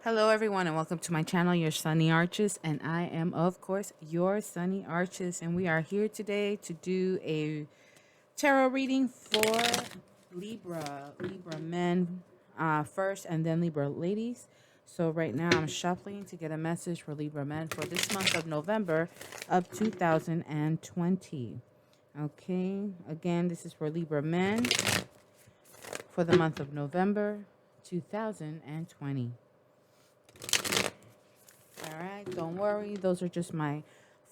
Hello, everyone, and welcome to my channel, Your Sunny Arches. And I am, of course, Your Sunny Arches. And we are here today to do a tarot reading for Libra men first, and then Libra ladies. So right now I'm shuffling to get a message for Libra men for this month of November of 2020. Okay, again, this is for Libra men for the month of November 2020. All right, don't worry. Those are just my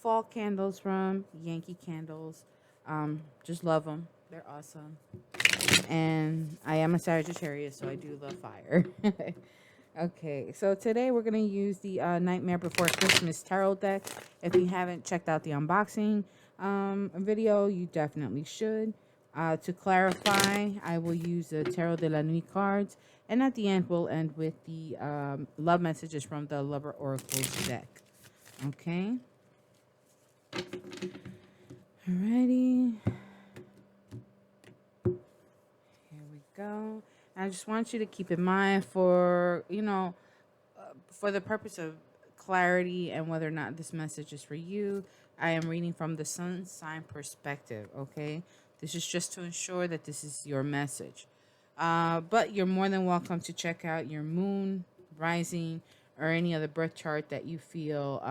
fall candles from Yankee Candles. Just love them. They're awesome. And I am a Sagittarius, so I do love fire. Okay, so today we're going to use the Nightmare Before Christmas Tarot deck. If you haven't checked out the unboxing video, you definitely should. To clarify, I will use the Tarot de la Nuit cards. And at the end, we'll end with the love messages from the Lover Oracles deck. Okay. Alrighty. Here we go. I just want you to keep in mind for the purpose of clarity and whether or not this message is for you, I am reading from the sun sign perspective, okay? This is just to ensure that this is your message. But you're more than welcome to check out your moon, rising, or any other birth chart that you feel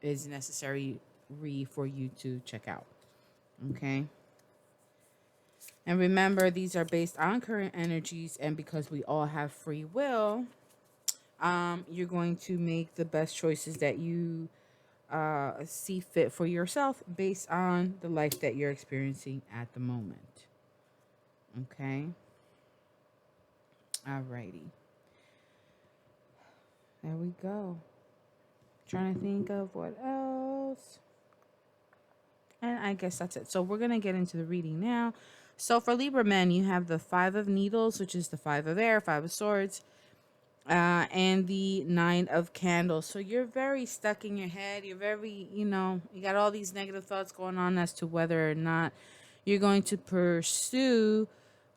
is necessary for you to check out, okay? And remember, these are based on current energies, and because we all have free will, you're going to make the best choices that you see fit for yourself based on the life that you're experiencing at the moment. Okay. Alrighty. There we go. Trying to think of what else. And I guess that's it. So we're going to get into the reading now. So for Libra men, you have the Five of Needles, which is the Five of Air, Five of Swords, and the Nine of Candles. So you're very stuck in your head. You're very, you got all these negative thoughts going on as to whether or not you're going to pursue,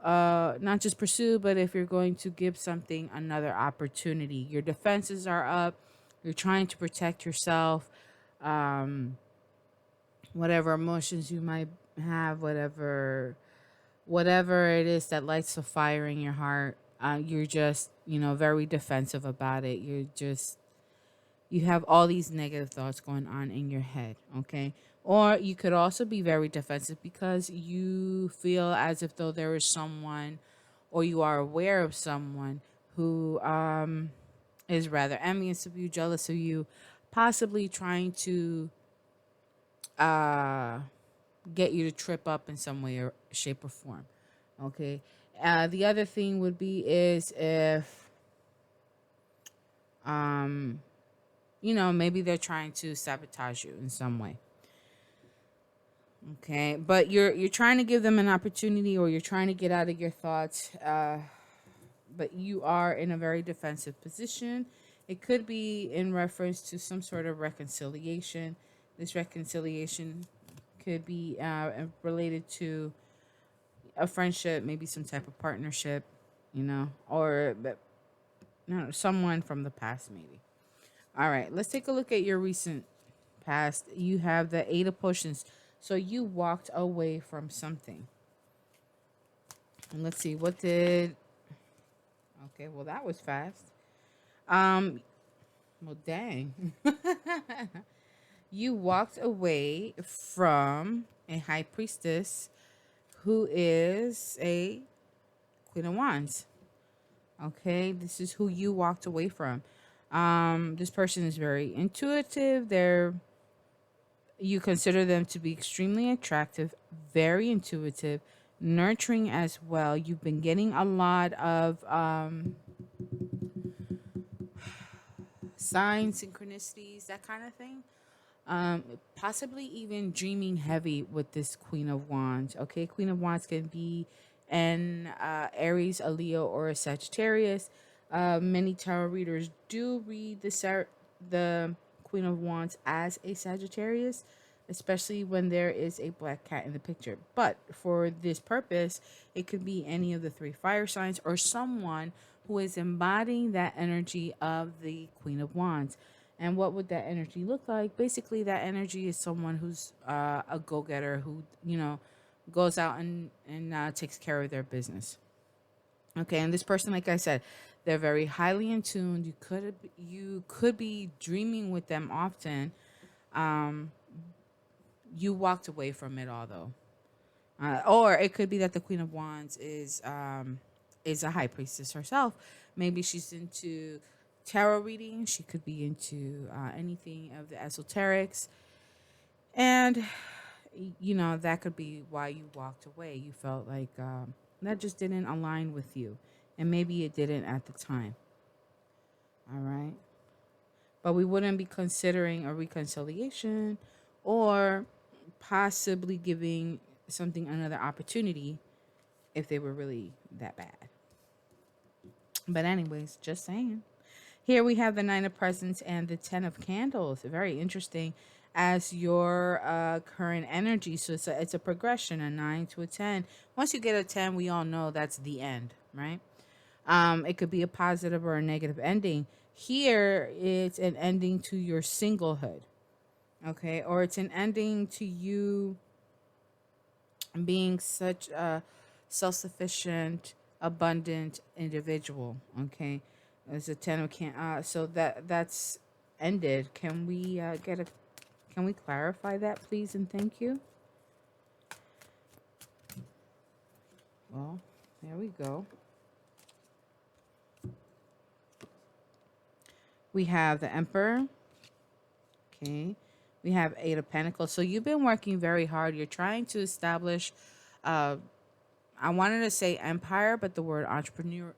not just pursue, but if you're going to give something another opportunity. Your defenses are up. You're trying to protect yourself. Whatever emotions you might have, whatever it is that lights a fire in your heart, you're just, very defensive about it. You have all these negative thoughts going on in your head, okay? Or you could also be very defensive because you feel as if though there is someone, or you are aware of someone who is rather envious of you, jealous of you, possibly trying to uh, get you to trip up in some way or shape or form. Okay. The other thing would be is if maybe they're trying to sabotage you in some way. Okay, but you're trying to give them an opportunity, or you're trying to get out of your thoughts, but you are in a very defensive position. It could be in reference to some sort of reconciliation. This reconciliation could be related to a friendship, maybe some type of partnership, or someone from the past, maybe. All right, let's take a look at your recent past. You have the Eight of Potions. So you walked away from something. And let's see, what did... Okay, well, that was fast. Well, dang. You walked away from a high priestess who is a Queen of Wands. Okay, this is who you walked away from. This person is very intuitive. You consider them to be extremely attractive, very intuitive, nurturing as well. You've been getting a lot of signs, synchronicities, that kind of thing. Possibly even dreaming heavy with this Queen of Wands. Okay, Queen of Wands can be an Aries, a Leo, or a Sagittarius. Many tarot readers do read the Queen of Wands as a Sagittarius, especially when there is a black cat in the picture. But for this purpose, it could be any of the three fire signs or someone who is embodying that energy of the Queen of Wands. And what would that energy look like? Basically, that energy is someone who's a go getter who, goes out and takes care of their business. Okay, and this person, like I said, they're very highly in tune. You could be dreaming with them often. Um, you walked away from it all though. Or it could be that the Queen of Wands is a high priestess herself. Maybe she's into tarot reading. She could be into anything of the esoterics, and that could be why you walked away. You felt like that just didn't align with you, and maybe it didn't at the time. All right, but we wouldn't be considering a reconciliation or possibly giving something another opportunity if they were really that bad. But anyways, just saying. Here we have the Nine of Presents and the Ten of Candles. Very interesting as your current energy. So it's a progression, a 9 to a 10. Once you get a 10, we all know that's the end, right? It could be a positive or a negative ending. Here, it's an ending to your singlehood, okay? Or it's an ending to you being such a self-sufficient, abundant individual. Okay, there's a ten of can. So that's ended. Can we get a? Can we clarify that, please, and thank you? Well, there we go. We have the Emperor. Okay. We have Eight of Pentacles. So you've been working very hard. You're trying to establish uh, I wanted to say empire, but the word entrepreneurial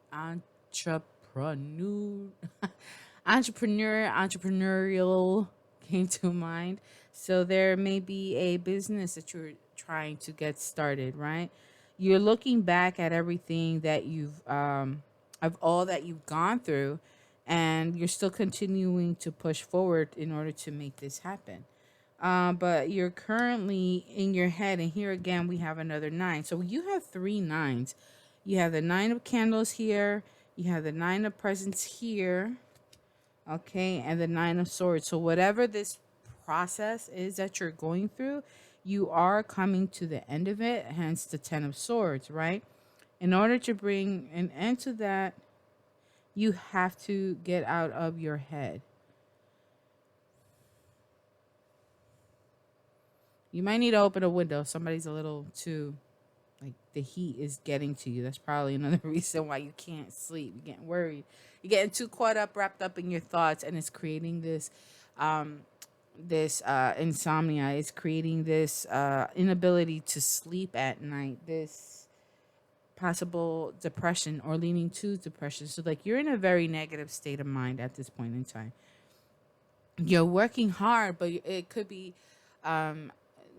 came to mind. So there may be a business that you're trying to get started, right? You're looking back at everything that of all that you've gone through, and you're still continuing to push forward in order to make this happen. But you're currently in your head, and here again we have another nine. So you have three nines. You have the Nine of Candles here, you have the Nine of Presents here, okay, and the Nine of Swords. So whatever this process is that you're going through, you are coming to the end of it, hence the Ten of Swords, right? In order to bring an end to that, you have to get out of your head. You might need to open a window. Somebody's a little too, like, the heat is getting to you. That's probably another reason why you can't sleep. You're getting worried. You're getting too caught up, wrapped up in your thoughts, and it's creating this insomnia. It's creating this inability to sleep at night. This possible depression or leaning to depression. So, like, you're in a very negative state of mind at this point in time. You're working hard, but it could be um,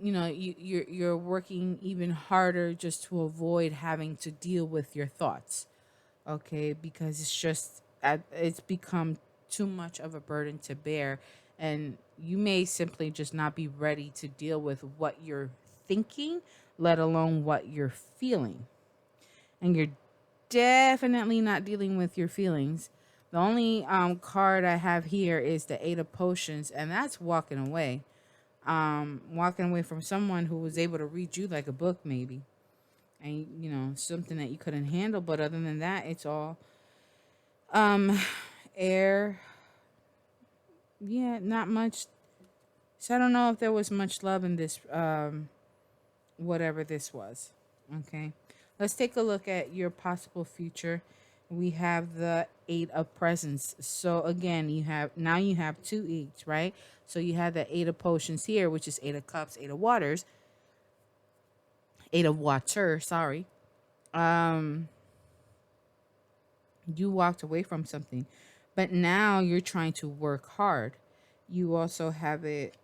you're working even harder just to avoid having to deal with your thoughts, okay, because it's become too much of a burden to bear, and you may simply just not be ready to deal with what you're thinking, let alone what you're feeling. And you're definitely not dealing with your feelings. The only card I have here is the Eight of Potions, and that's walking away. Walking away from someone who was able to read you like a book, maybe, and something that you couldn't handle. But other than that, it's all um air. Yeah, not much. So I don't know if there was much love in this whatever this was. Okay, let's take a look at your possible future. We have the Eight of Presents. So again, you have two eights, right? So you have the Eight of Potions here, which is Eight of Cups, Eight of Waters, Eight of Water, sorry. Um, you walked away from something, but now you're trying to work hard. You also have it,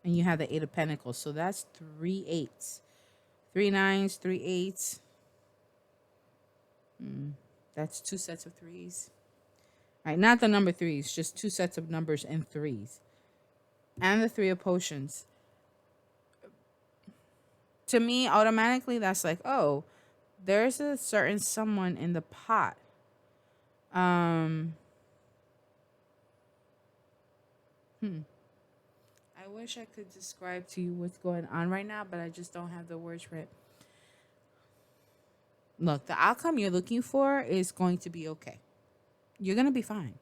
and you have the Eight of Pentacles. So that's three eights, three nines, three eights. That's two sets of threes. Right, not the number threes, just two sets of numbers and threes. And the Three of Potions. To me, automatically, that's like, oh, there's a certain someone in the pot. Um, hmm. I wish I could describe to you what's going on right now, but I just don't have the words for it. Look, the outcome you're looking for is going to be okay. You're going to be fine.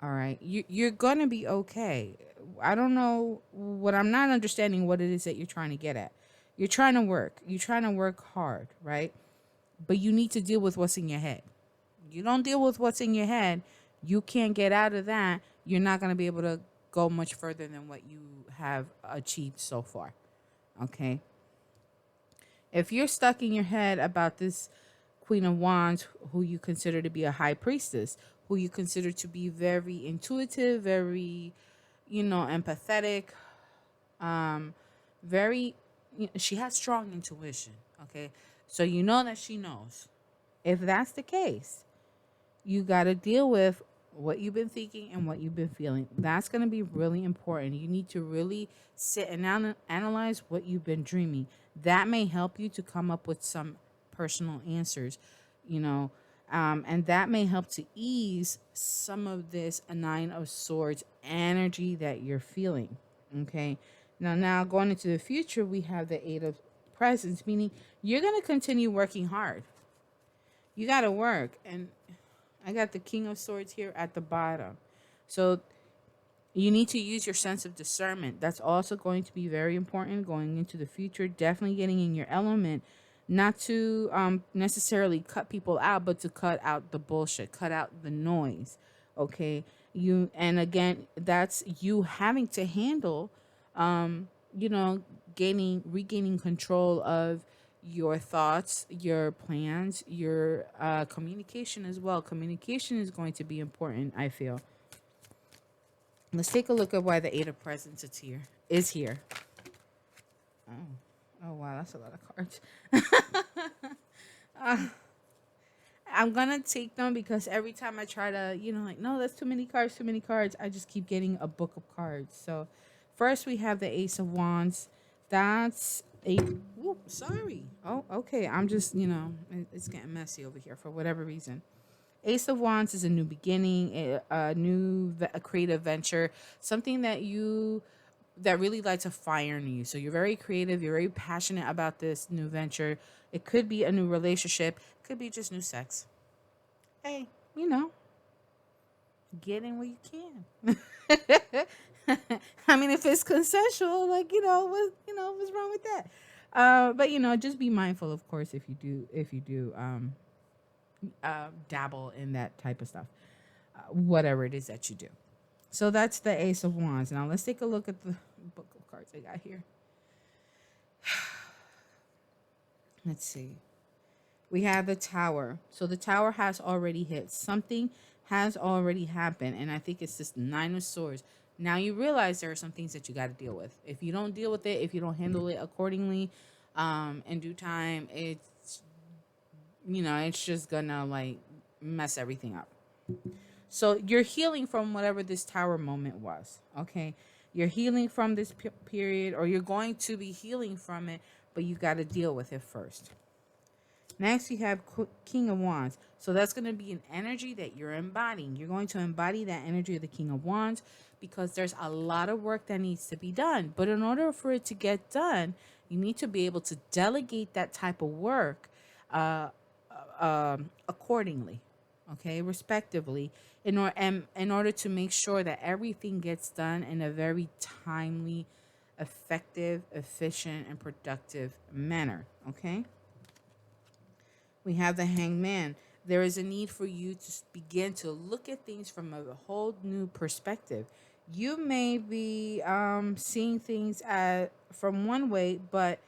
All right. You're going to be okay. I don't know what I'm not understanding what it is that you're trying to get at. You're trying to work. You're trying to work hard, right? But you need to deal with what's in your head. You don't deal with what's in your head, you can't get out of that. You're not going to be able to go much further than what you have achieved so far. Okay? If you're stuck in your head about this Queen of Wands, who you consider to be a high priestess, who you consider to be very intuitive, very, empathetic, um, very, she has strong intuition. Okay. So you know that she knows. If that's the case, you got to deal with what you've been thinking and what you've been feeling. That's going to be really important. You need to really sit and analyze what you've been dreaming. That may help you to come up with some personal answers, you know, and that may help to ease some of this Nine of Swords energy that you're feeling. Okay. Now going into the future, we have the Eight of Presents, meaning you're going to continue working hard. You got to work. And I got the King of Swords here at the bottom. So you need to use your sense of discernment. That's also going to be very important going into the future. Definitely getting in your element, not to necessarily cut people out, but to cut out the bullshit, cut out the noise. Okay, and again, that's you having to handle, you know, regaining control of your thoughts, your plans, your communication as well. Communication is going to be important, I feel. Let's take a look at why the Eight of Presents is here. Oh wow, that's a lot of cards. uh, I'm gonna take them because every time I try to, like, no, that's too many cards, too many cards. I just keep getting a book of cards. So, first we have the Ace of Wands. That's a. Ooh, sorry. Oh, okay. I'm just, it's getting messy over here for whatever reason. Ace of Wands is a new beginning, a creative venture, something that really lights a fire in you. So you're very creative, you're very passionate about this new venture. It could be a new relationship, could be just new sex. Hey, get in where you can. I mean, if it's consensual, like, what's wrong with that? But just be mindful, of course, if you do dabble in that type of stuff, whatever it is that you do. So that's the Ace of Wands. Now let's take a look at the book of cards I got here. Let's see. We have the Tower. So the Tower has already hit. Something has already happened. And I think it's this Nine of Swords. Now you realize there are some things that you got to deal with. If you don't deal with it, if you don't handle it accordingly, in due time, it's just gonna like mess everything up. So you're healing from whatever this Tower moment was. Okay. You're healing from this period, or you're going to be healing from it, but you got to deal with it first. Next, you have King of Wands. So that's going to be an energy that you're embodying. You're going to embody that energy of the King of Wands because there's a lot of work that needs to be done. But in order for it to get done, you need to be able to delegate that type of work accordingly, okay, respectively, in order to make sure that everything gets done in a very timely, effective, efficient, and productive manner, okay? We have the Hanged Man. There is a need for you to begin to look at things from a whole new perspective. You may be seeing things from one way, but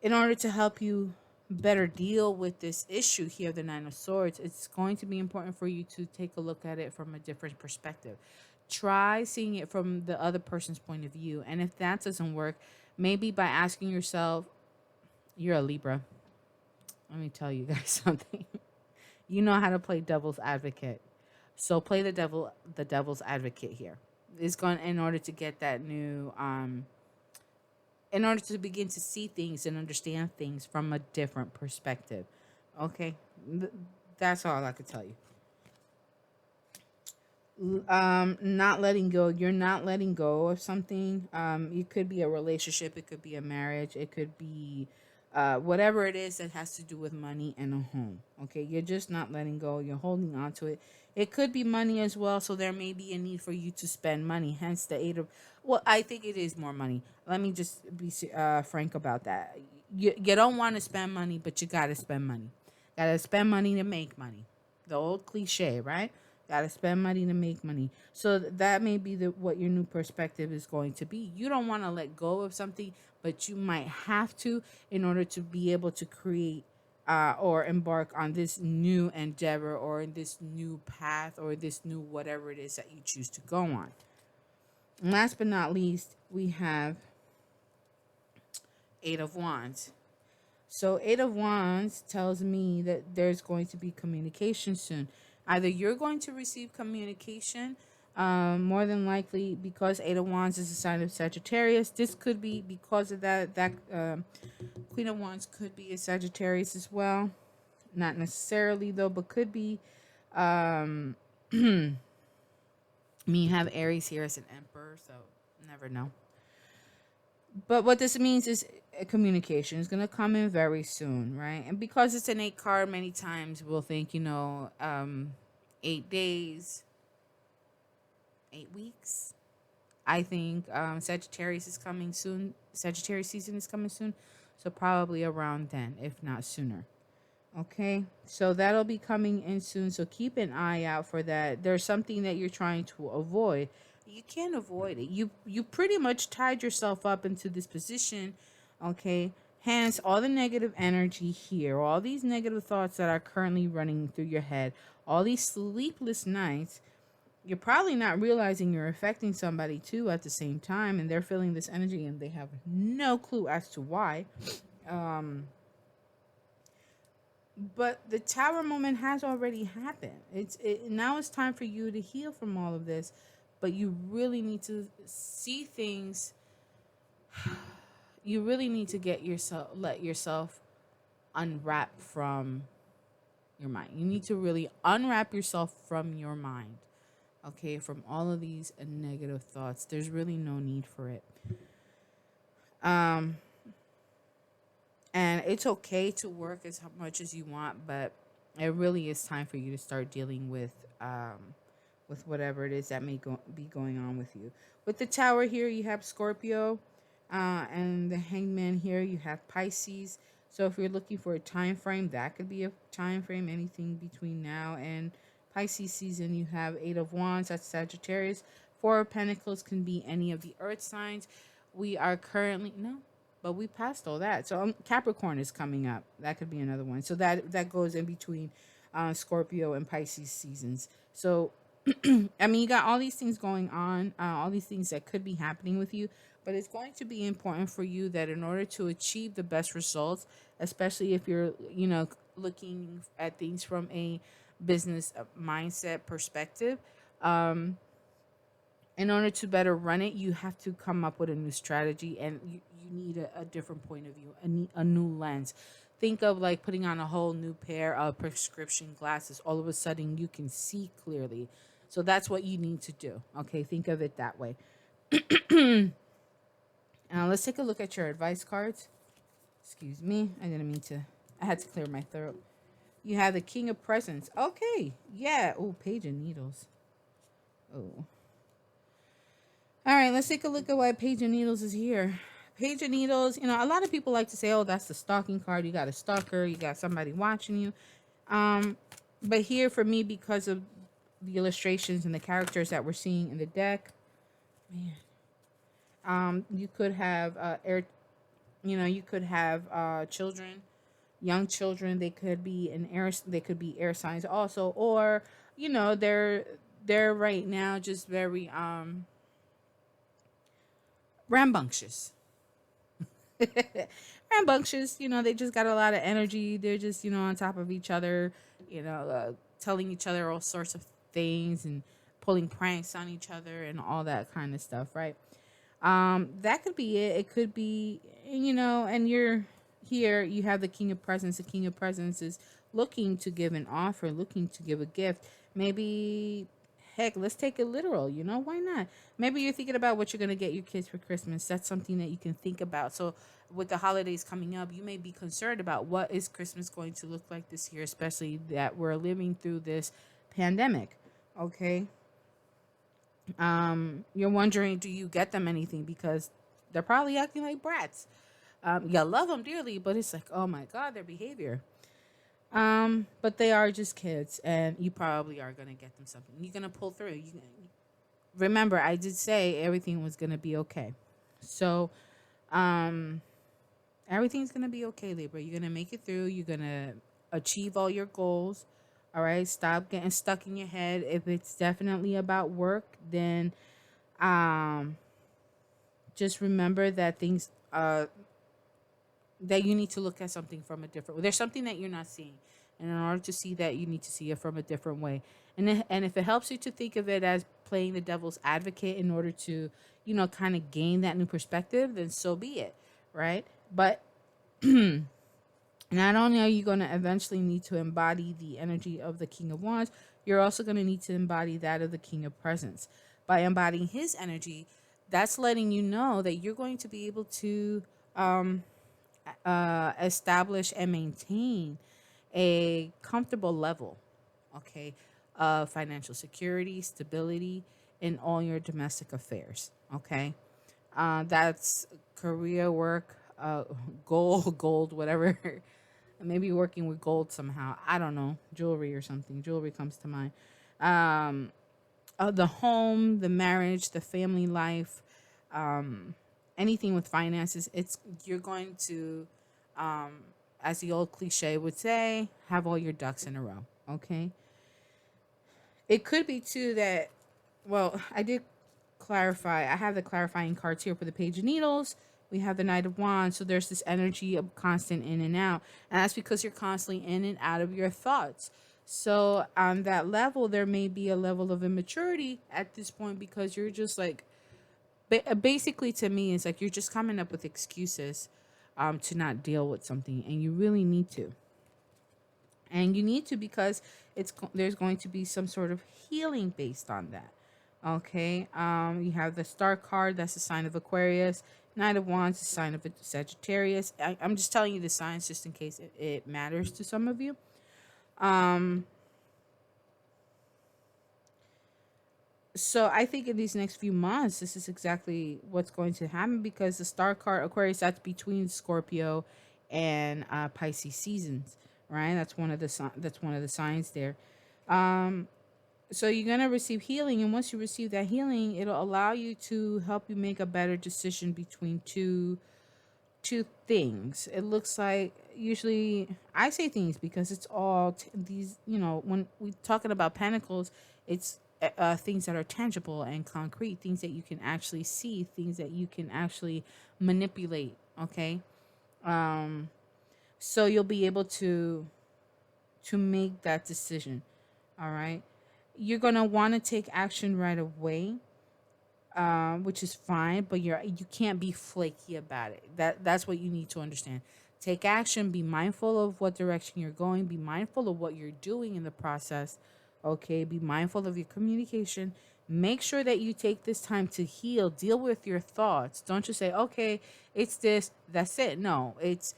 in order to help you better deal with this issue here, the Nine of Swords, it's going to be important for you to take a look at it from a different perspective. Try seeing it from the other person's point of view. And if that doesn't work, maybe by asking yourself, you're a Libra. Let me tell you guys something. You know how to play devil's advocate. So play the devil's advocate here. It's going in order to get that new in order to begin to see things and understand things from a different perspective. Okay? That's all I could tell you. Not letting go. You're not letting go of something. It could be a relationship, it could be a marriage, it could be whatever it is that has to do with money and a home. Okay, you're just not letting go. You're holding on to it. It could be money as well, so there may be a need for you to spend money. Hence the eight of. Well, I think it is more money. Let me just be frank about that. You don't want to spend money, but you gotta spend money. Gotta spend money to make money. The old cliche, right? Gotta spend money to make money. So that may be the what your new perspective is going to be. You don't want to let go of something, but you might have to in order to be able to create or embark on this new endeavor or in this new path or this new whatever it is that you choose to go on. And last but not least, we have Eight of Wands. So Eight of Wands tells me that there's going to be communication soon. Either you're going to receive communication, more than likely because Eight of Wands is a sign of Sagittarius. This could be because of that Queen of Wands could be a Sagittarius as well. Not necessarily though, but could be. Um, I mean, you have Aries here as an Emperor, so never know. But what this means is communication is going to come in very soon, right? And because it's an eight card, many times we'll think, 8 days, 8 weeks. I think Sagittarius is coming soon. Sagittarius season is coming soon. So probably around then, if not sooner. Okay, so that'll be coming in soon. So keep an eye out for that. There's something that you're trying to avoid. You can't avoid it. You pretty much tied yourself up into this position. Okay, hence all the negative energy here, all these negative thoughts that are currently running through your head, all these sleepless nights. You're probably not realizing you're affecting somebody too at the same time, and they're feeling this energy and they have no clue as to why. Um, but the tower moment has already happened. Now it's time for you to heal from all of this, but you really need to see things. You really need to let yourself unwrap from your mind. You need to really unwrap yourself from your mind. Okay, from all of these negative thoughts. There's really no need for it. Um and it's okay to work as much as you want, but it really is time for you to start dealing with whatever it is that be going on with you. With the tower here, you have Scorpio, and the hangman here, you have Pisces. So if you're looking for a time frame, that could be a time frame. Anything between now and Pisces season, you have Eight of Wands, that's Sagittarius. Four of Pentacles can be any of the earth signs. We are currently, no, but we passed all that. So Capricorn is coming up. That could be another one. So that goes in between Scorpio and Pisces seasons. So I mean, you got all these things going on, all these things that could be happening with you, but it's going to be important for you that in order to achieve the best results, especially if you're, looking at things from a business mindset perspective, um, in order to better run it, you have to come up with a new strategy, and you need a different point of view, a new lens. Think of like putting on a whole new pair of prescription glasses. All of a sudden, you can see clearly. So that's what you need to do. Okay, think of it that way. Let's take a look at your advice cards. Excuse me, I didn't mean to. I had to clear my throat. You have the King of Presents. Okay, yeah. Oh, Page of Needles. Oh. All right, let's take a look at why Page of Needles is here. Page of Needles, a lot of people like to say, oh, that's the stalking card. You got a stalker. You got somebody watching you. But here for me, because of the illustrations and the characters that we're seeing in the deck, man, you could have you could have children, young children. They could be they could be air signs also, or they're right now just very rambunctious. Rambunctious, they just got a lot of energy. They're just, on top of each other, telling each other all sorts of things and pulling pranks on each other and all that kind of stuff, right? That could be it. It could be, and you're here, you have the King of Presents. The King of Presents is looking to give an offer, looking to give a gift, maybe, heck, let's take it literal. Why not? Maybe you're thinking about what you're going to get your kids for Christmas. That's something that you can think about. So, with the holidays coming up, you may be concerned about what is Christmas going to look like this year, especially that we're living through this pandemic. Okay. You're wondering, do you get them anything? Because they're probably acting like brats. You love them dearly, but it's like, oh my God, their behavior. But they are just kids, and you probably are gonna get them something. You're gonna pull through. Remember, I did say everything was gonna be okay. So, um, everything's gonna be okay, Libra. You're gonna make it through. You're gonna achieve all your goals. All right. Stop getting stuck in your head. If it's definitely about work, then um, just remember that things that you need to look at something from a different way. There's something that you're not seeing. And in order to see that, you need to see it from a different way. And if it helps you to think of it as playing the devil's advocate in order to, kind of gain that new perspective, then so be it, right? But not only are you going to eventually need to embody the energy of the King of Wands, you're also going to need to embody that of the King of Presents. By embodying his energy, that's letting you know that you're going to be able to um, establish and maintain a comfortable level, okay, of financial security, stability in all your domestic affairs, okay? That's career, work, gold, whatever. Maybe working with gold somehow. I don't know. Jewelry or something. Jewelry comes to mind. Um, the home, the marriage, the family life, um, anything with finances, it's you're going to, um, as the old cliche would say, have all your ducks in a row. Okay. It could be too that, well, I did clarify. I have the clarifying cards here for the Page of Needles. We have the Knight of Wands. So there's this energy of constant in and out. And that's because you're constantly in and out of your thoughts. So on that level, there may be a level of immaturity at this point because you're just like, basically to me, it's like you're just coming up with excuses to not deal with something. And you really need to. And you need to because there's going to be some sort of healing based on that. Okay. You have the Star card. That's a sign of Aquarius. Knight of Wands, a sign of Sagittarius. I'm just telling you the signs just in case it matters to some of you. Um, so I think in these next few months, this is exactly what's going to happen because the Star card Aquarius, that's between Scorpio and Pisces seasons, right? That's one of the signs there. Um, so you're gonna receive healing, and once you receive that healing, it'll allow you to help you make a better decision between two things. It looks like usually I say things because it's all these. When we're talking about pentacles, it's things that are tangible and concrete, things that you can actually see, things that you can actually manipulate. Okay, um, so you'll be able to make that decision. All right, you're gonna want to take action right away, which is fine, but you can't be flaky about it. That's what you need to understand. Take action. Be mindful of what direction you're going. Be mindful of what you're doing in the process. Okay. Be mindful of your communication. Make sure that you take this time to heal. Deal with your thoughts. Don't just say, "Okay, it's this. That's it." No, it's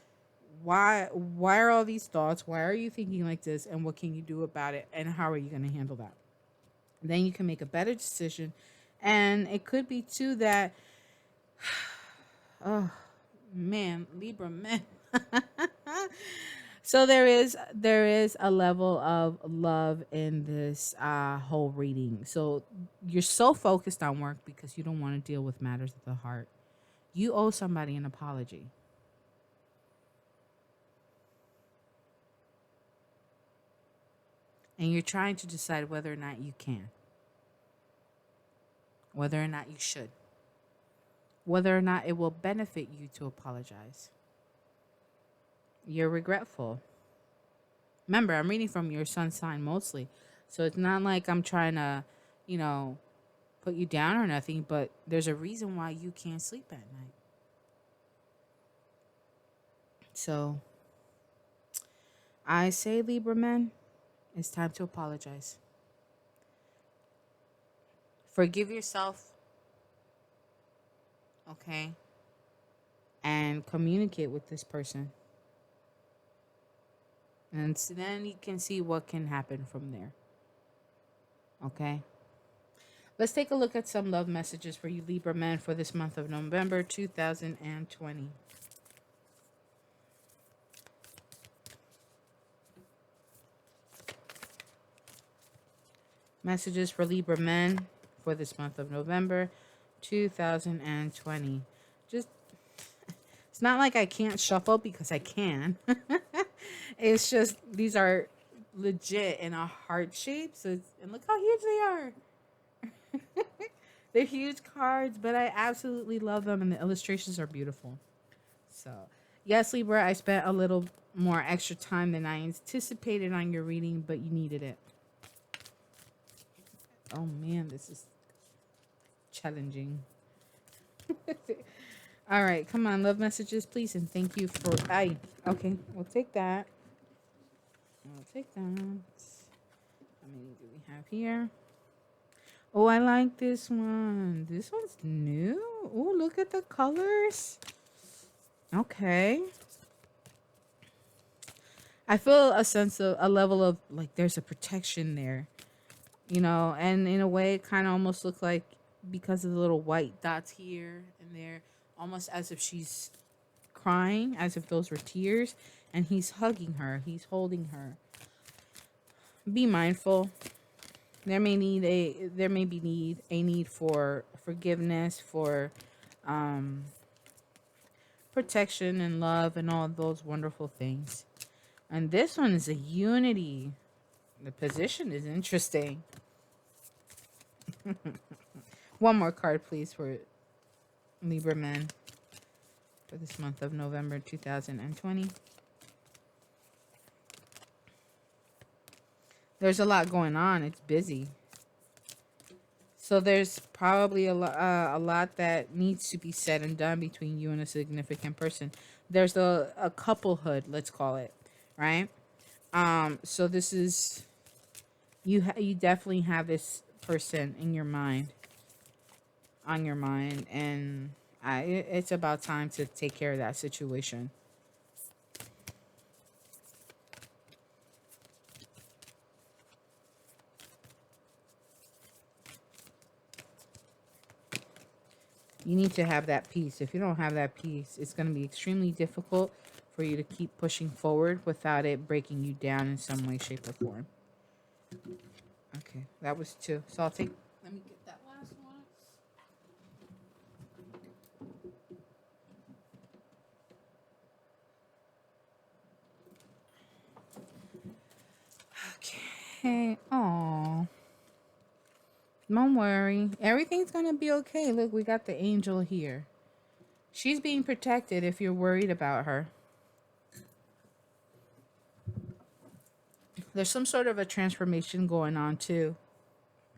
why. Why are all these thoughts? Why are you thinking like this? And what can you do about it? And how are you going to handle that? Then you can make a better decision. And it could be too that, oh man, Libra man. So there is a level of love in this whole reading. So you're so focused on work because you don't want to deal with matters of the heart. You owe somebody an apology. And you're trying to decide whether or not you can, whether or not you should, whether or not it will benefit you to apologize. You're regretful. Remember, I'm reading from your sun sign mostly. So it's not like I'm trying to, you know, put you down or nothing, but there's a reason why you can't sleep at night. So I say, Libra men, it's time to apologize. Forgive yourself, okay? And communicate with this person. And so then you can see what can happen from there, okay? Let's take a look at some love messages for you, Libra men, for this month of November 2020. Messages for Libra men for this month of November 2020. Just, it's not like I can't shuffle because I can. It's just these are legit in a heart shape. So and look how huge they are. They're huge cards, but I absolutely love them and the illustrations are beautiful. So, yes, Libra, I spent a little more extra time than I anticipated on your reading, but you needed it. Oh man, this is challenging. All right, come on, love messages, please, and thank you for. Okay, we'll take that. We'll take that. How many do we have here? Oh, I like this one. This one's new. Oh, look at the colors. Okay. I feel a sense of a level of like there's a protection there, and in a way it kind of almost looks like because of the little white dots here and there, almost as if she's crying, as if those were tears, and he's hugging her, he's holding her. Be mindful. There may be a need for forgiveness, for protection and love and all those wonderful things. And this one is a unity. The position is interesting. One more card, please, for Libra men for this month of November 2020. There's a lot going on. It's busy. So there's probably a lot that needs to be said and done between you and a significant person. There's a couplehood, let's call it, right? So this is you definitely have this person in your mind, on your mind, and it's about time to take care of that situation. You need to have that peace. If you don't have that peace, it's going to be extremely difficult for you to keep pushing forward without it breaking you down in some way, shape, or form. Okay, that was two. So let me get that last one. Okay. Oh, don't worry. Everything's going to be okay. Look, we got the angel here. She's being protected if you're worried about her. There's some sort of a transformation going on too.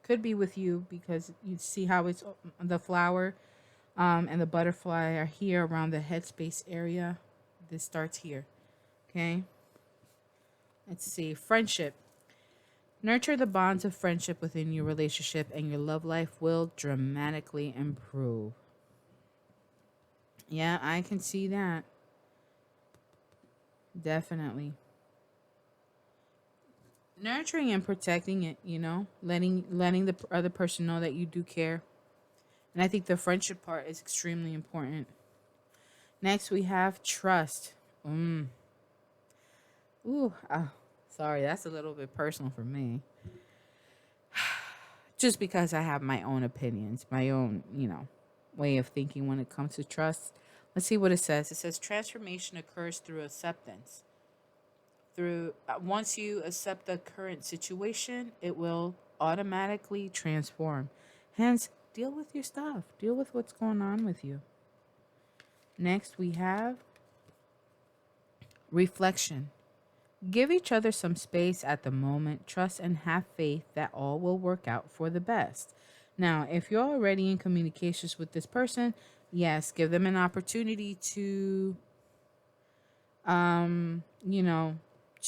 Could be with you because you see how it's the flower and the butterfly are here around the headspace area. This starts here. Okay. Let's see. Friendship. Nurture the bonds of friendship within your relationship and your love life will dramatically improve. Yeah, I can see that. Definitely. Nurturing and protecting it, letting the other person know that you do care. And I think the friendship part is extremely important. Next, we have trust. Ooh, sorry, that's a little bit personal for me. Just because I have my own opinions, my own, way of thinking when it comes to trust. Let's see what it says. It says transformation occurs through acceptance. Through once you accept the current situation, it will automatically transform. Hence, deal with your stuff. Deal with what's going on with you. Next, we have reflection. Give each other some space at the moment. Trust and have faith that all will work out for the best. Now, if you're already in communications with this person, yes, give them an opportunity to,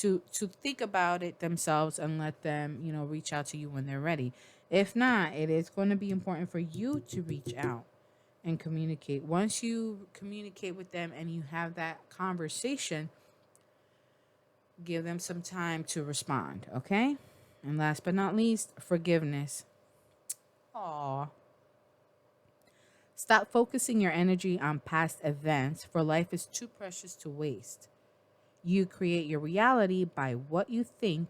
to think about it themselves and let them, you know, reach out to you when they're ready. If not, it is going to be important for you to reach out and communicate. Once you communicate with them and you have that conversation, give them some time to respond, okay? And last but not least, forgiveness. Aw. Stop focusing your energy on past events, for life is too precious to waste. You create your reality by what you think,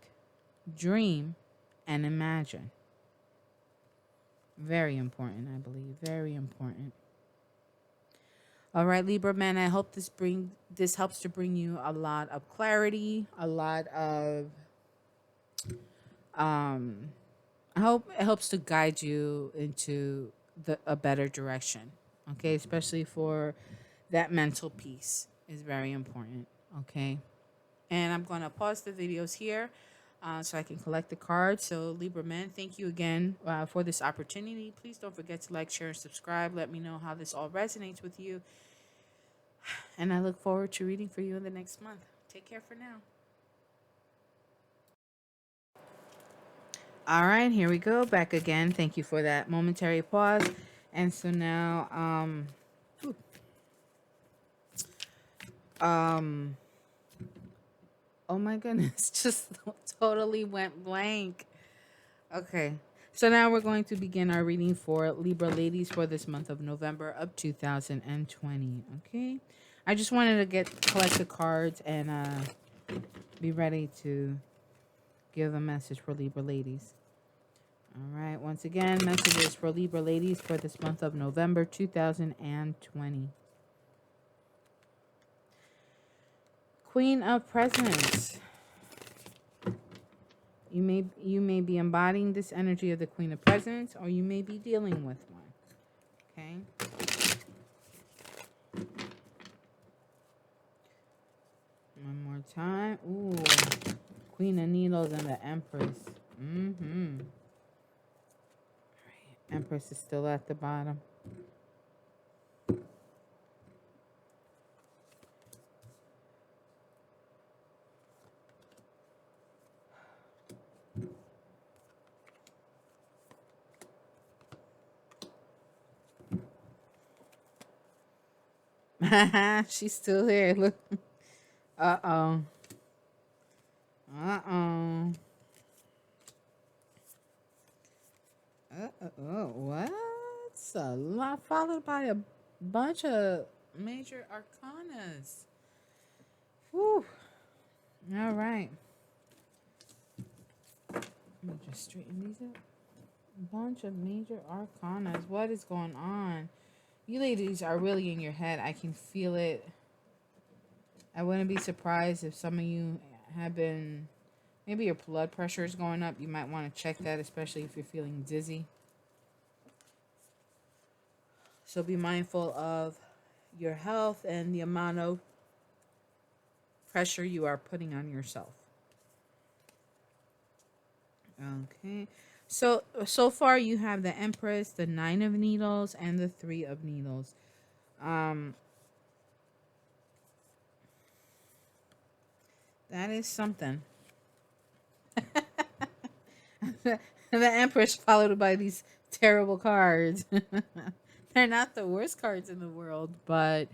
dream, and imagine. Very important, I believe. Very important. All right, Libra man, I hope this helps to bring you a lot of clarity, a lot of um I hope it helps to guide you into a better direction. Okay, especially for that mental piece is very important. Okay, and I'm going to pause the videos here so I can collect the cards. So, Libra men, thank you again for this opportunity. Please don't forget to like, share, and subscribe. Let me know how this all resonates with you. And I look forward to reading for you in the next month. Take care for now. All right, here we go. Back again. Thank you for that momentary pause. And so now, um, oh my goodness, just totally went blank. Okay. So now we're going to begin our reading for Libra ladies for this month of November of 2020. Okay. I just wanted to collect the cards and be ready to give a message for Libra ladies. All right. Once again, messages for Libra ladies for this month of November 2020. Queen of Presents. You may be embodying this energy of the Queen of Presents, or you may be dealing with one. Okay. One more time. Ooh. Queen of Needles and the Empress. Mm-hmm. Right. Empress is still at the bottom. She's still here. Look. Uh-oh. Uh-oh. Uh-oh. What? A lot followed by a bunch of major arcanas. Whew. All right. Let me just straighten these up. A bunch of major arcanas. What is going on? You ladies are really in your head. I can feel it. I wouldn't be surprised if some of you have been, maybe your blood pressure is going up. You might want to check that, especially if you're feeling dizzy. So be mindful of your health and the amount of pressure you are putting on yourself. Okay. So far you have the Empress, the Nine of Needles, and the Three of Needles. That is something. The Empress followed by these terrible cards. They're not the worst cards in the world, but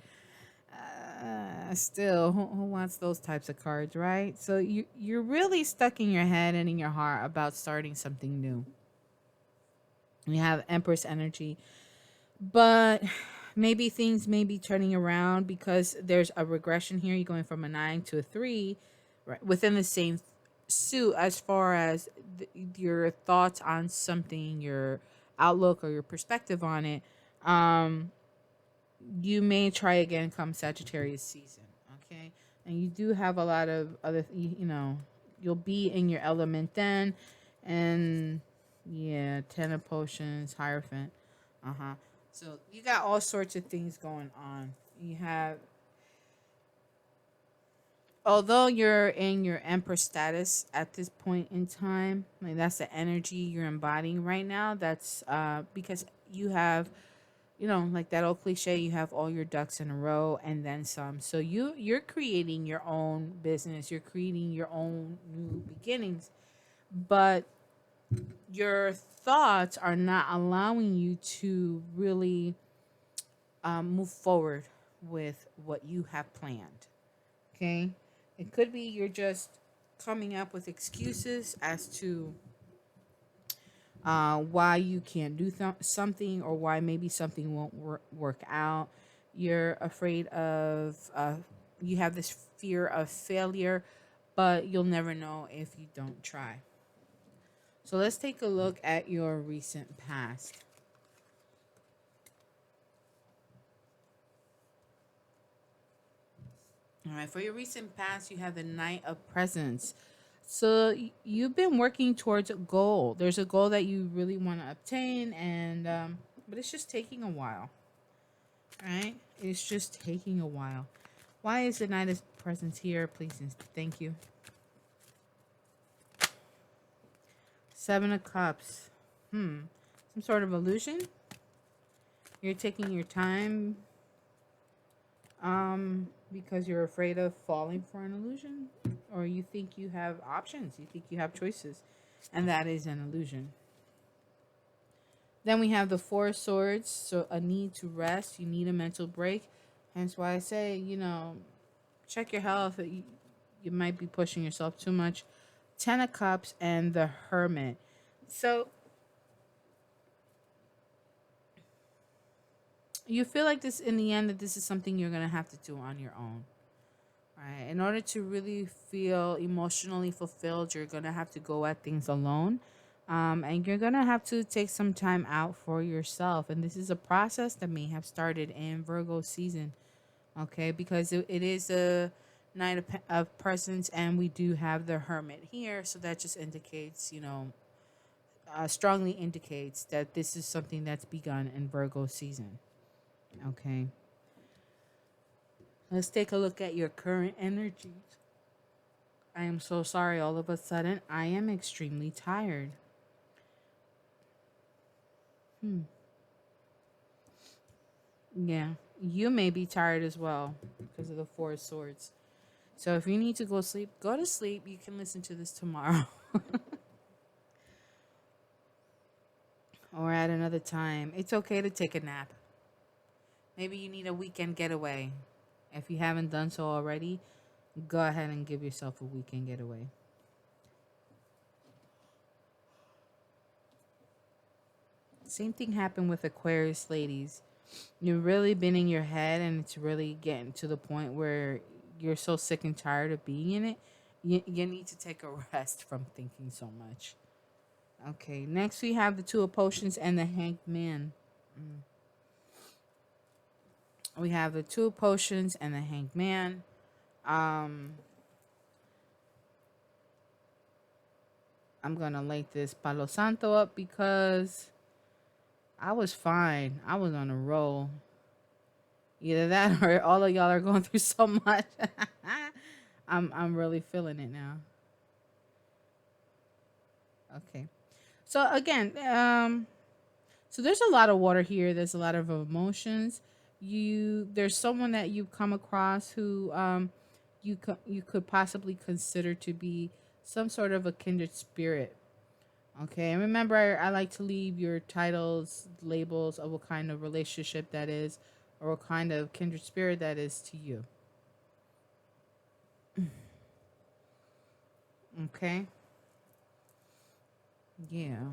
still, who wants those types of cards, right? So you're really stuck in your head and in your heart about starting something new. We have Empress energy, but maybe things may be turning around because there's a regression here. You're going from a 9 to a 3, right, within the same suit, as far as your thoughts on something, your outlook or your perspective on it. You may try again come Sagittarius season, okay? And you do have a lot of other, you'll be in your element then. And yeah, 10 of Potions, Hierophant. So you got all sorts of things going on. You have, although you're in your Empress status at this point in time, like that's the energy you're embodying right now. That's because you have like that old cliche, you have all your ducks in a row and then some. So you're creating your own business, you're creating your own new beginnings, but your thoughts are not allowing you to really move forward with what you have planned. Okay, it could be you're just coming up with excuses as to why you can't do something, or why maybe something won't work out. You're afraid of, you have this fear of failure, but you'll never know if you don't try. So let's take a look at your recent past. All right, for your recent past, you have the Knight of Presents. So you've been working towards a goal. There's a goal that you really want to obtain, and but it's just taking a while. Right? It's just taking a while. Why is the Knight of Presents here? Please and thank you. Seven of Cups. Some sort of illusion. You're taking your time because you're afraid of falling for an illusion, or you think you have options, you think you have choices, and that is an illusion. Then we have the Four of Swords, so a need to rest, you need a mental break. Hence why I say, check your health. You might be pushing yourself too much. Ten of Cups and the Hermit. So you feel like this in the end, that this is something you're going to have to do on your own. Right? In order to really feel emotionally fulfilled, you're going to have to go at things alone. And you're going to have to take some time out for yourself. And this is a process that may have started in Virgo season. Okay, because it is a Knight of Presents, and we do have the Hermit here. So that just indicates, strongly indicates that this is something that's begun in Virgo season. Okay. Let's take a look at your current energies. I am so sorry. All of a sudden, I am extremely tired. Yeah, you may be tired as well because of the Four of Swords. So if you need to go sleep, go to sleep. You can listen to this tomorrow or at another time. It's okay to take a nap. Maybe you need a weekend getaway. If you haven't done so already, go ahead and give yourself a weekend getaway. Same thing happened with Aquarius ladies. You've really been in your head, and it's really getting to the point where you're so sick and tired of being in it. You need to take a rest from thinking so much. Okay, next we have the Two of Potions and the Hanged Man. We have the Two of Potions and the Hanged Man. Um, I'm gonna light this Palo Santo up because I was fine. I was on a roll. Either that or all of y'all are going through so much. I'm really feeling it now. Okay. So again, so there's a lot of water here. There's a lot of emotions. There's someone that you come across who you could possibly consider to be some sort of a kindred spirit. Okay, and remember, I like to leave your titles, labels of what kind of relationship that is, or what kind of kindred spirit that is to you. Okay. Yeah.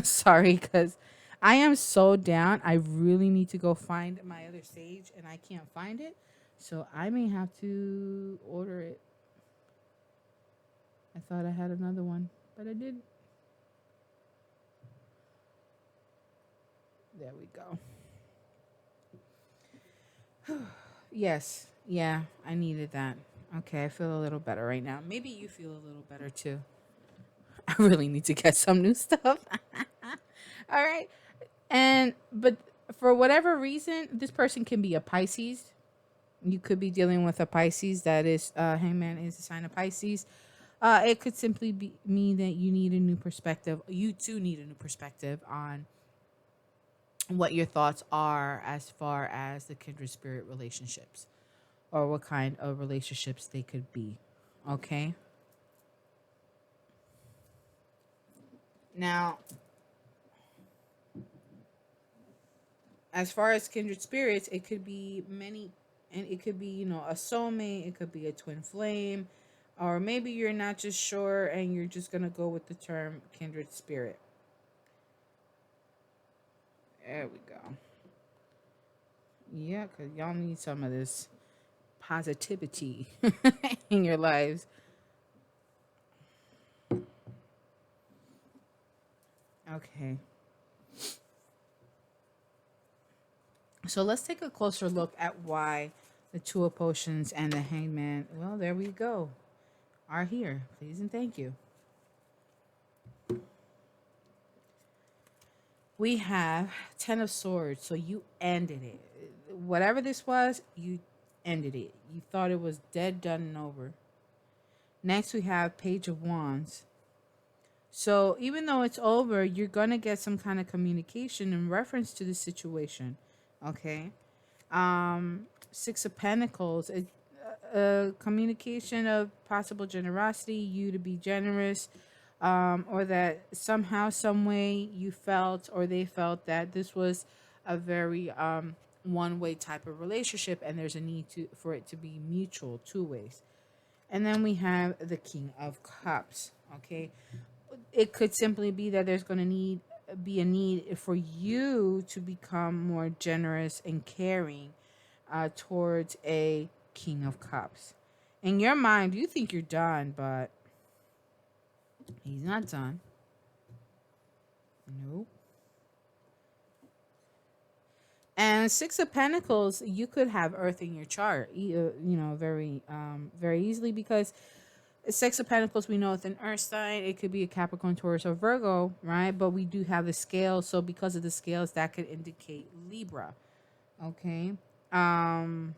Sorry, because I am so down. I really need to go find my other sage, and I can't find it. So I may have to order it. I thought I had another one, but I did. There we go. Yes. Yeah, I needed that. Okay, I feel a little better right now. Maybe you feel a little better too. I really need to get some new stuff. All right. But for whatever reason, this person can be a Pisces. You could be dealing with a Pisces that is Hangman is a sign of Pisces. It could simply mean that you need a new perspective. You too need a new perspective on what your thoughts are as far as the kindred spirit relationships, or what kind of relationships they could be. Okay. Now, as far as kindred spirits, it could be many, and it could be, a soulmate, it could be a twin flame, or maybe you're not just sure and you're just going to go with the term kindred spirit. There we go. Yeah, because y'all need some of this positivity in your lives. Okay. So let's take a closer look at why the Two of Potions and the Hangman, well, there we go, are here. Please and thank you. We have Ten of Swords. So you ended it. Whatever this was, you ended it. You thought it was dead, done, and over. Next, we have Page of Wands. So even though it's over, you're going to get some kind of communication in reference to the situation. Okay. Six of Pentacles, a communication of possible generosity, you to be generous, or that somehow, some way you felt or they felt that this was a very one-way type of relationship, and there's a need for it to be mutual, two ways. And then we have the King of Cups. Okay, it could simply be that there's going to be a need for you to become more generous and caring towards a King of Cups. In your mind, you think you're done, but he's not done. Nope. And Six of Pentacles, you could have Earth in your chart, very, very easily, because Six of Pentacles, we know it's an Earth sign. It could be a Capricorn, Taurus, or Virgo, right? But we do have the scales, so because of the scales, that could indicate Libra. Okay. Um.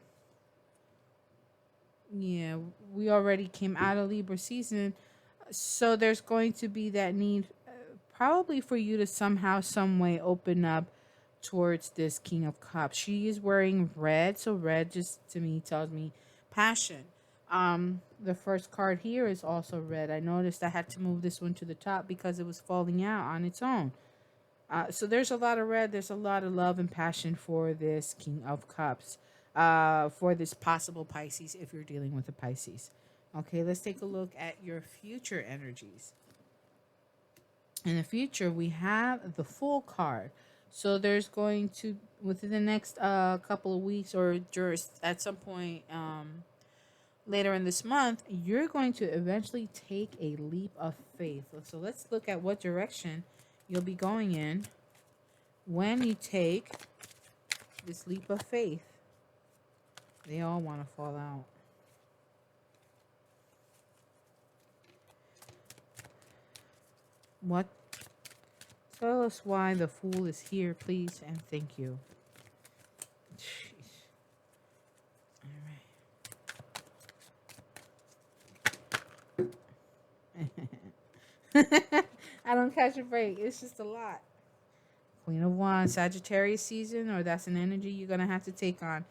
Yeah, we already came out of Libra season, so there's going to be that need, probably for you to somehow, some way, open up towards this King of Cups. She is wearing red, so red just to me tells me passion. The first card here is also red. I noticed I had to move this one to the top because it was falling out on its own. So there's a lot of red. There's a lot of love and passion for this King of Cups. For this possible Pisces, if you're dealing with a Pisces. Okay, let's take a look at your future energies. In the future, we have the Fool card. So there's going to, within the next couple of weeks, or just at some point later in this month, you're going to eventually take a leap of faith. So let's look at what direction you'll be going in when you take this leap of faith. They all want to fall out. What? Tell us why the Fool is here, please, and thank you. Jeez. All right. I don't catch a break. It's just a lot. Queen of Wands, Sagittarius season, or that's an energy you're going to have to take on.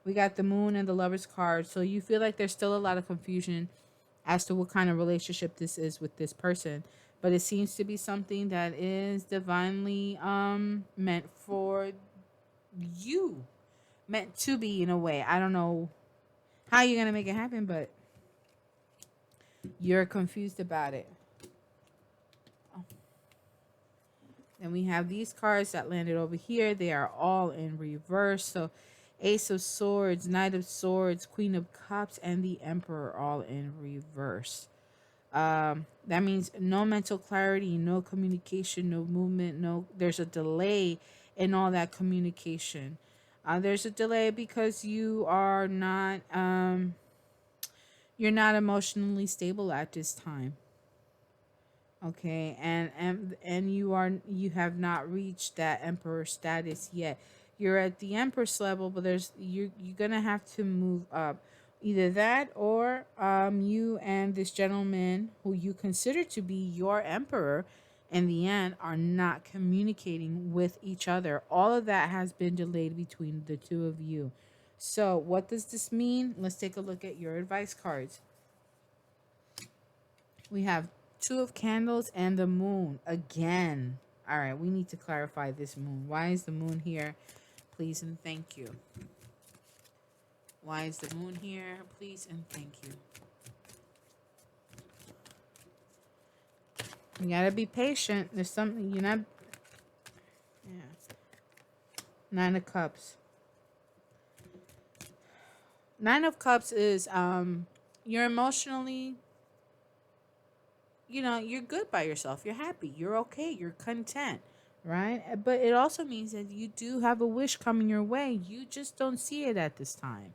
We got the Moon and the Lover's card. So you feel like there's still a lot of confusion as to what kind of relationship this is with this person. But it seems to be something that is divinely meant for you. Meant to be, in a way. I don't know how you're going to make it happen, but you're confused about it. And we have these cards that landed over here. They are all in reverse. So Ace of Swords, Knight of Swords, Queen of Cups, and the Emperor all in reverse. That means no mental clarity, no communication, no movement, there's a delay in all that communication. There's a delay because you are not you're not emotionally stable at this time. Okay, and you have not reached that Emperor status yet. You're at the Empress level, but you're gonna have to move up. Either that, or you and this gentleman who you consider to be your emperor in the end are not communicating with each other. All of that has been delayed between the two of you. So, what does this mean? Let's take a look at your advice cards. We have Two of Candles and the Moon again. All right, we need to clarify this moon. Why is the moon here? Please and thank you. Why is the moon here? Please and thank you. You gotta be patient. There's something you're not. Yeah. Nine of Cups. Nine of Cups is you're emotionally, you're good by yourself. You're happy. You're okay. You're content, right? But it also means that you do have a wish coming your way. You just don't see it at this time.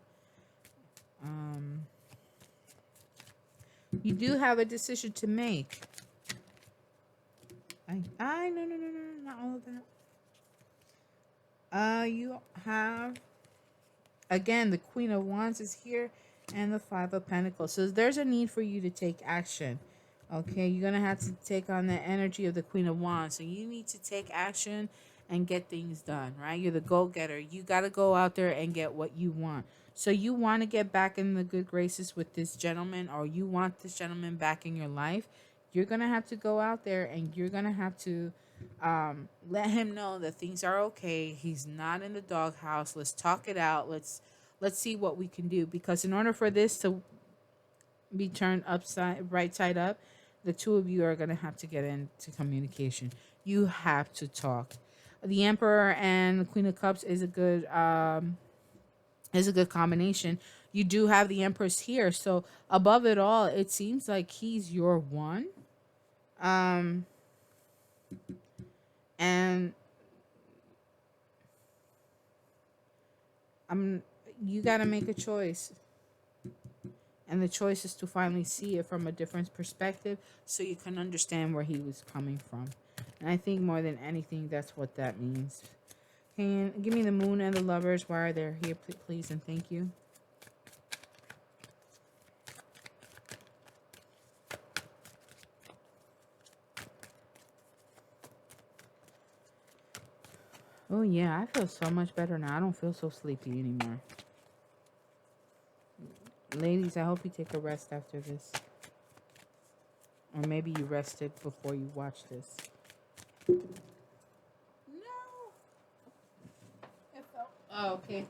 You do have a decision to make. No, not all of that. You have, again, the Queen of Wands is here and the Five of Pentacles. So there's a need for you to take action. Okay, you're going to have to take on the energy of the Queen of Wands. So you need to take action and get things done, right? You're the go-getter. You got to go out there and get what you want. So you want to get back in the good graces with this gentleman, or you want this gentleman back in your life. You're going to have to go out there and you're going to have to let him know that things are okay. He's not in the doghouse. Let's talk it out. Let's see what we can do, because in order for this to be turned right side up, the two of you are going to have to get into communication. You have to talk. The Emperor and the Queen of Cups is a good combination. You do have the Empress here, so above it all, it seems like he's your one. And you got to make a choice. And the choice is to finally see it from a different perspective so you can understand where he was coming from. And I think more than anything, that's what that means. Can you give me the Moon and the Lovers? Why are they here, please, and thank you. Oh, yeah, I feel so much better now. I don't feel so sleepy anymore. Ladies, I hope you take a rest after this. Or maybe you rested before you watch this. No. Oh, okay.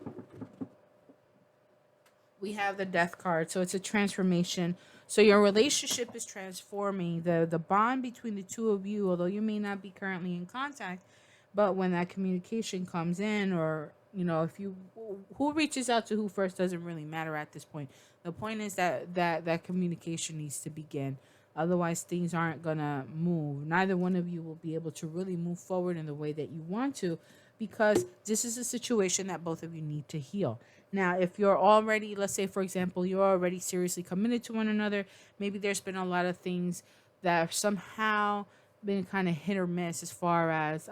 We have the Death card. So it's a transformation. So your relationship is transforming. The bond between the two of you, although you may not be currently in contact, but when that communication comes in, or if you who reaches out to who first doesn't really matter at this point. The point is that communication needs to begin. Otherwise, things aren't gonna move. Neither one of you will be able to really move forward in the way that you want to, because this is a situation that both of you need to heal. Now, if you're already, let's say, for example, you're already seriously committed to one another, maybe there's been a lot of things that have somehow been kind of hit or miss as far as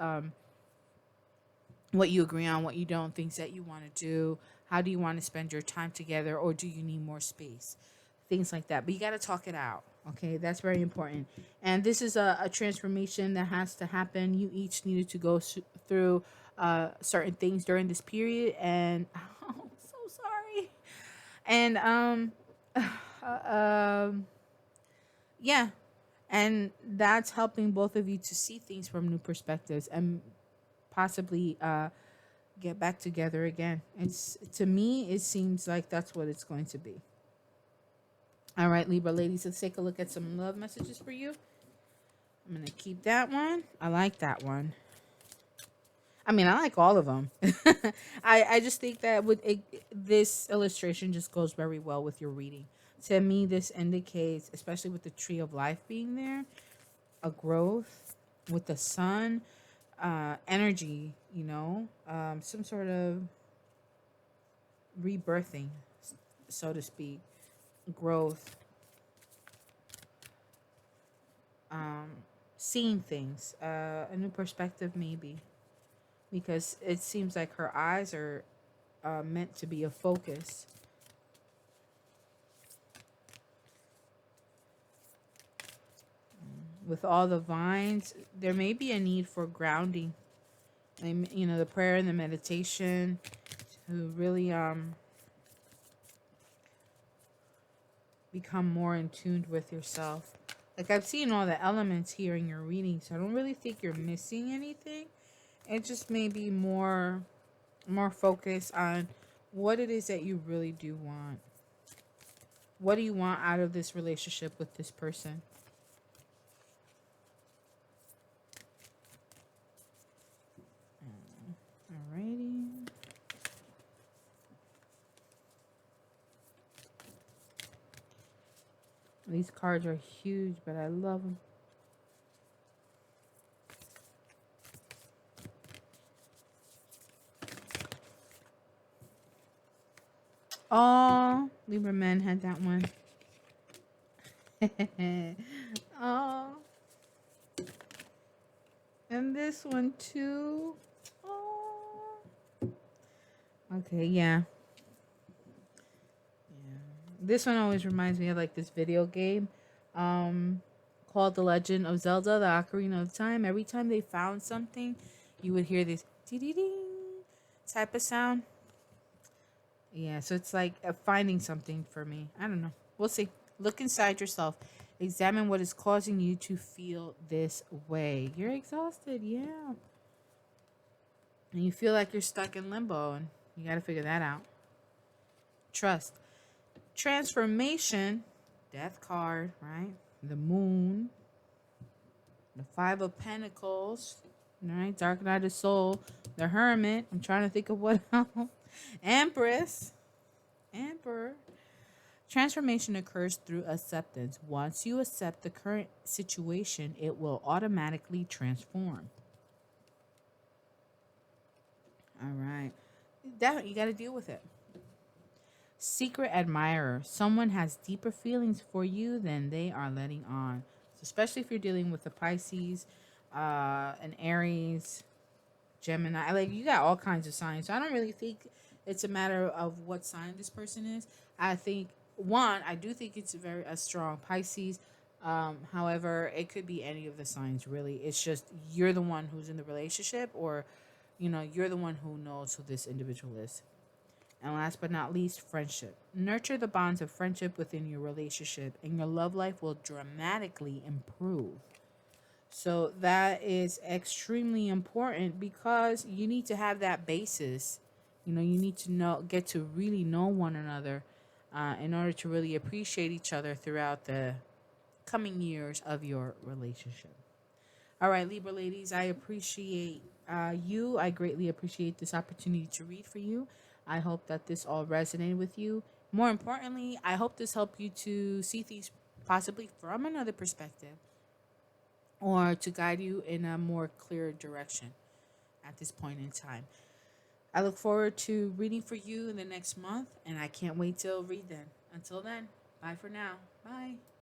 what you agree on, what you don't, things that you want to do, how do you want to spend your time together, or do you need more space, things like that. But you got to talk it out. Okay, that's very important. And this is a transformation that has to happen. You each needed to go through certain things during this period, and oh, so sorry. And yeah, and that's helping both of you to see things from new perspectives and possibly get back together again. It's, to me, it seems like that's what it's going to be. All right, Libra ladies, let's take a look at some love messages for you. I'm going to keep that one. I like that one. I mean, I like all of them. I just think that this illustration just goes very well with your reading. To me, this indicates, especially with the Tree of Life being there, a growth with the sun, energy, some sort of rebirthing, so to speak, growth, seeing things, a new perspective maybe, because it seems like her eyes are meant to be a focus. with all the vines, there may be a need for grounding. You know, the prayer and the meditation to really become more in tune with yourself. Like I've seen all the elements here in your reading, so I don't really think you're missing anything. It just may be more focus on what it is that you really do want. What do you want out of this relationship with this person? Alrighty. These cards are huge, but I love them. Oh, Libra men had that one. Oh, and this one too. Oh, okay, yeah. This one always reminds me of like this video game um called The Legend of Zelda, the Ocarina of Time. Every time they found something, you would hear this ding type of sound. Yeah, so it's like finding something for me. I don't know. We'll see. Look inside yourself. Examine what is causing you to feel this way. You're exhausted, yeah. And you feel like you're stuck in limbo, and you got to figure that out. Trust. Transformation, death card, right? The moon, the five of pentacles, right? Dark night of soul, the hermit. I'm trying to think of what else. Empress, emperor. Transformation occurs through acceptance. Once you accept the current situation, it will automatically transform. All right. That you got to deal with it. Secret admirer. Someone has deeper feelings for you than they are letting on. So especially if you're dealing with a Pisces, an Aries, Gemini. Like you got all kinds of signs. So I don't really think it's a matter of what sign this person is. I think I do think it's a strong Pisces. However, it could be any of the signs really. It's just you're the one who's in the relationship, or you're the one who knows who this individual is. And last but not least, friendship. Nurture the bonds of friendship within your relationship, and your love life will dramatically improve. So that is extremely important because you need to have that basis. You need to get to really know one another in order to really appreciate each other throughout the coming years of your relationship. All right, Libra ladies, I appreciate you. I greatly appreciate this opportunity to read for you. I hope that this all resonated with you. More importantly, I hope this helped you to see things possibly from another perspective, or to guide you in a more clear direction at this point in time. I look forward to reading for you in the next month, and I can't wait to read then. Until then, bye for now. Bye.